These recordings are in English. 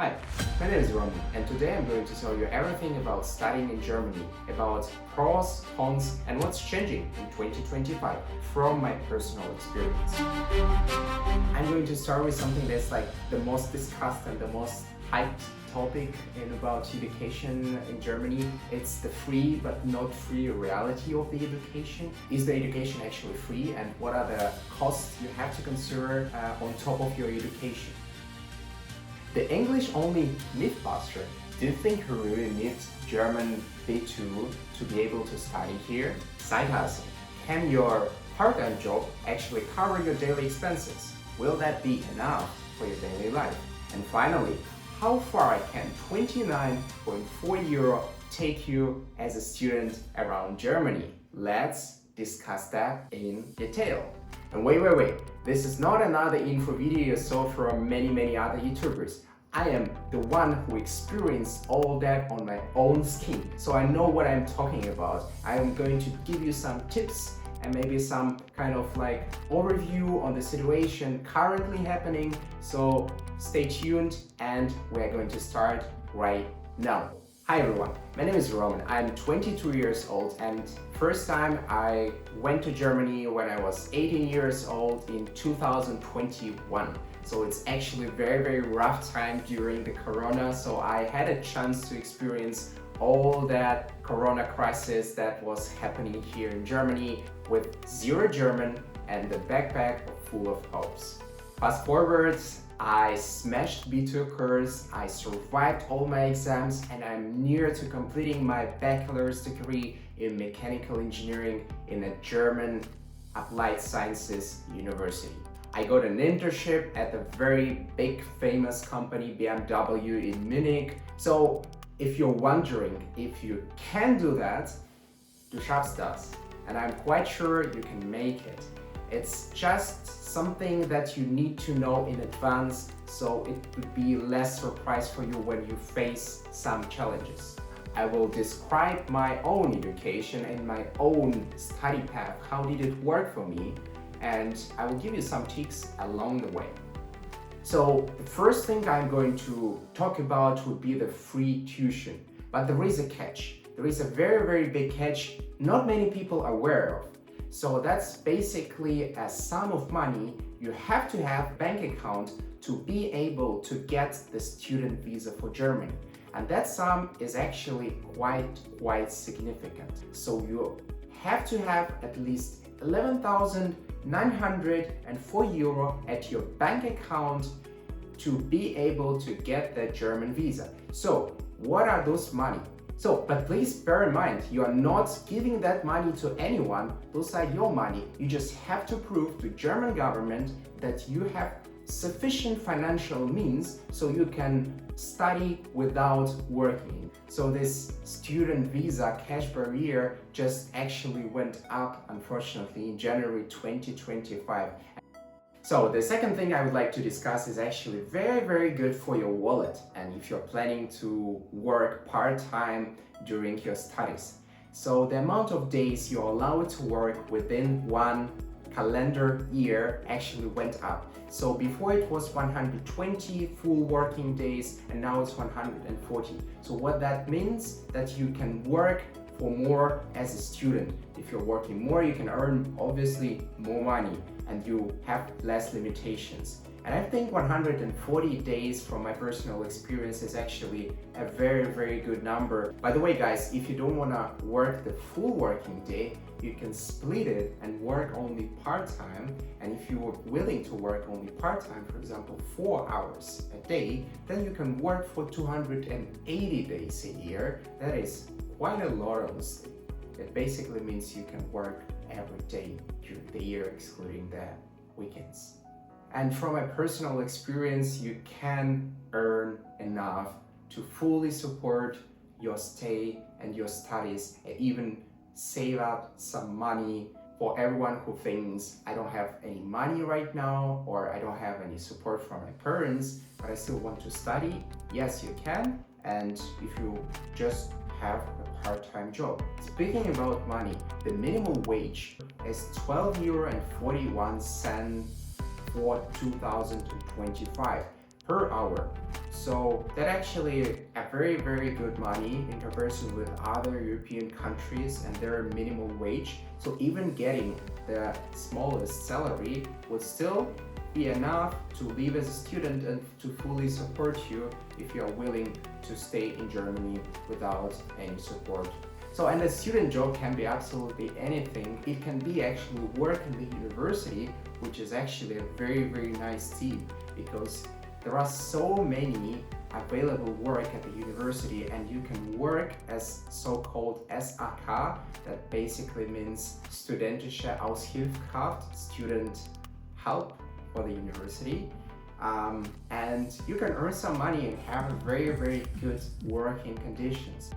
Hi, my name is Roman, and today I'm going to tell you everything about studying in Germany, about pros, cons, and what's changing in 2025 from my personal experience. I'm going to start with something that's like the most discussed and the most hyped topic about education in Germany. It's the free but not free reality of the education. Is the education actually free, and what are the costs you have to consider on top of your education? The English-only Mythbuster. Do you think you really need German B2 to be able to study here? Side hustle. Can your part-time job actually cover your daily expenses? Will that be enough for your daily life? And finally, how far can 29.4 euro take you as a student around Germany? Let's discuss that in detail. And wait, this is not another info video you saw from many other YouTubers. I am the one who experienced all that on my own skin, so I know what I'm talking about. I am going to give you some tips and maybe some kind of like overview on the situation currently happening, so stay tuned and we're going to start right now. Hi everyone, my name is Roman. I'm 22 years old, and first time I went to Germany when I was 18 years old in 2021. So it's actually a very rough time during the Corona, so I had a chance to experience all that Corona crisis that was happening here in Germany with zero German and the backpack full of hopes. Fast forward, I smashed B2 course, I survived all my exams, and I'm near to completing my bachelor's degree in mechanical engineering in a German applied sciences university. I got an internship at a very big famous company BMW in Munich. So if you're wondering if you can do that, du schaffst das. And I'm quite sure you can make it. It's just something that you need to know in advance, so it would be less surprise for you when you face some challenges. I will describe my own education and my own study path, how did it work for me, and I will give you some tips along the way. So the first thing I'm going to talk about would be the free tuition. But there is a catch. There is a very big catch not many people are aware of. So that's basically a sum of money you have to have a bank account to be able to get the student visa for Germany. And that sum is actually quite significant. So you have to have at least 11,904 euro at your bank account to be able to get the German visa. So what are those money? But please bear in mind, you are not giving that money to anyone. Those are your money. You just have to prove to German government that you have sufficient financial means so you can study without working. So this student visa cash barrier just actually went up, unfortunately, in January 2025. So the second thing I would like to discuss is actually very good for your wallet, and if you're planning to work part-time during your studies. So the amount of days you're allowed to work within one calendar year actually went up. So before it was 120 full working days, and now it's 140. So what that means, that you can work for more as a student. If you're working more, you can earn obviously more money and you have less limitations. And I think 140 days from my personal experience is actually a very good number. By the way guys, if you don't want to work the full working day, you can split it and work only part-time. And if you are willing to work only part-time, for example 4 hours a day, then you can work for 280 days a year. That is quite a lot, honestly. It basically means you can work every day during the year, excluding the weekends. And from my personal experience, you can earn enough to fully support your stay and your studies, and even save up some money. For everyone who thinks, I don't have any money right now, or I don't have any support from my parents, but I still want to study. Yes, you can, and if you just have a part-time job. Speaking about money, the minimum wage is 12.41 euro for 2025. per hour. So that actually a very good money in comparison with other European countries and their minimum wage. So even getting the smallest salary would still be enough to live as a student and to fully support you if you are willing to stay in Germany without any support. So, and a student job can be absolutely anything. It can be actually work in the university, which is actually a very nice thing, because there are so many available work at the university, and you can work as so-called SAK, that basically means Studentische Aushilfskraft, student help for the university. And you can earn some money and have very good working conditions.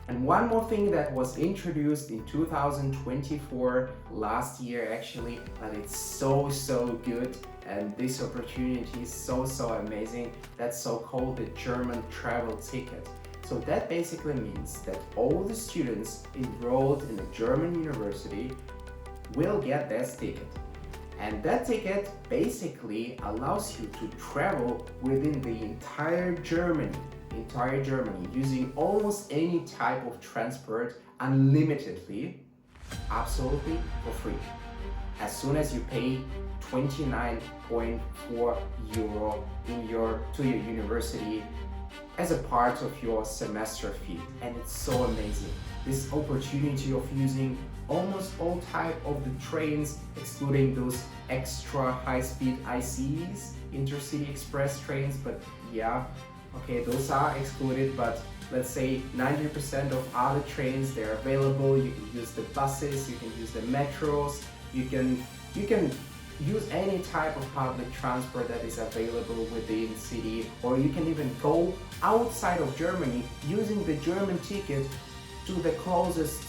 And one more thing that was introduced in 2024, last year actually, but it's so good, and this opportunity is so amazing. That's so-called the German travel ticket. So that basically means that all the students enrolled in a German university will get this ticket. And that ticket basically allows you to travel within the entire Germany using almost any type of transport unlimitedly, absolutely for free, as soon as you pay 29.4 euro to your university as a part of your semester fee. And it's so amazing, this opportunity of using almost all type of the trains, excluding those extra high-speed ICEs, intercity express trains, but yeah, okay, those are excluded, but let's say 90% of other trains, they're available. You can use the buses, you can use the metros, you can use any type of public transport that is available within city, or you can even go outside of Germany using the German ticket to the closest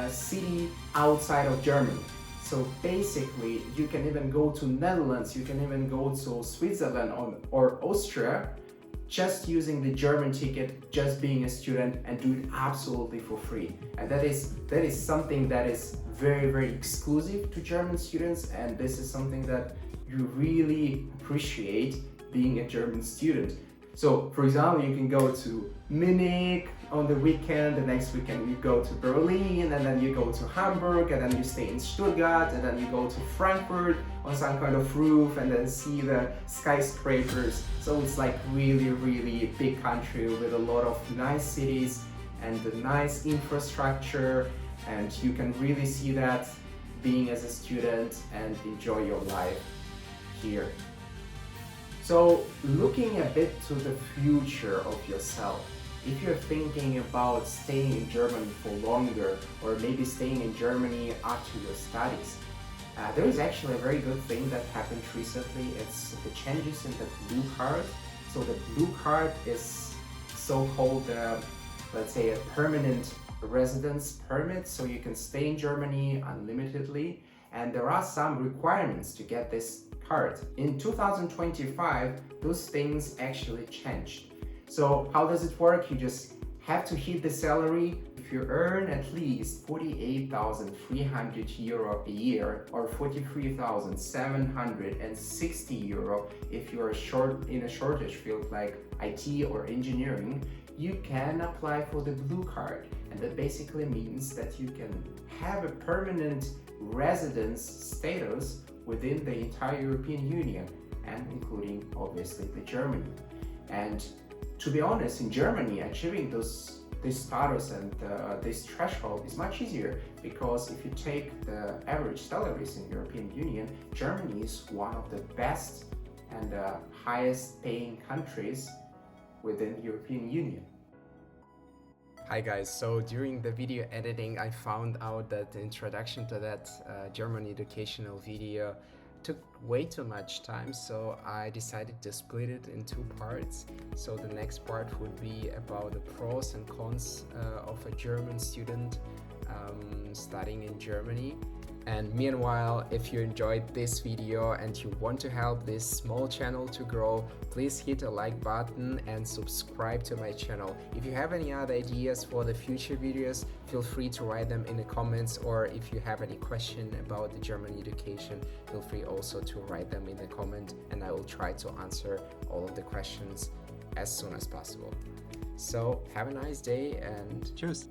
city outside of Germany. So basically, you can even go to Netherlands, you can even go to Switzerland or Austria, just using the German ticket, just being a student, and do it absolutely for free. And that is something that is very exclusive to German students, and this is something that you really appreciate being a German student. So for example, you can go to Munich on the weekend, the next weekend you go to Berlin, and then you go to Hamburg, and then you stay in Stuttgart, and then you go to Frankfurt on some kind of roof and then see the skyscrapers. So it's like really big country with a lot of nice cities and a nice infrastructure, and you can really see that being as a student and enjoy your life here. So looking a bit to the future of yourself, if you're thinking about staying in Germany for longer, or maybe staying in Germany after your studies, there is actually a very good thing that happened recently. It's the changes in the blue card. So the blue card is so-called, let's say, a permanent residence permit, so you can stay in Germany unlimitedly, and there are some requirements to get this card. In 2025, those things actually changed. So how does it work? You just have to hit the salary. If you earn at least 48,300 euro a year, or 43,760 euro if you are in a shortage field like IT or engineering, you can apply for the blue card. And that basically means that you can have a permanent residence status within the entire European Union, and including obviously the Germany. And to be honest, in Germany, achieving this status and this threshold is much easier, because if you take the average salaries in the European Union, Germany is one of the best and highest paying countries within the European Union. Hi guys, so during the video editing I found out that the introduction to that German educational video took way too much time, so I decided to split it in two parts. So the next part would be about the pros and cons of a German student studying in Germany, And meanwhile, if you enjoyed this video and you want to help this small channel to grow, please hit a like button and subscribe to my channel. If you have any other ideas for the future videos, feel free to write them in the comments, or if you have any question about the German education, feel free also to write them in the comment, and I will try to answer all of the questions as soon as possible. So have a nice day and Tschüss.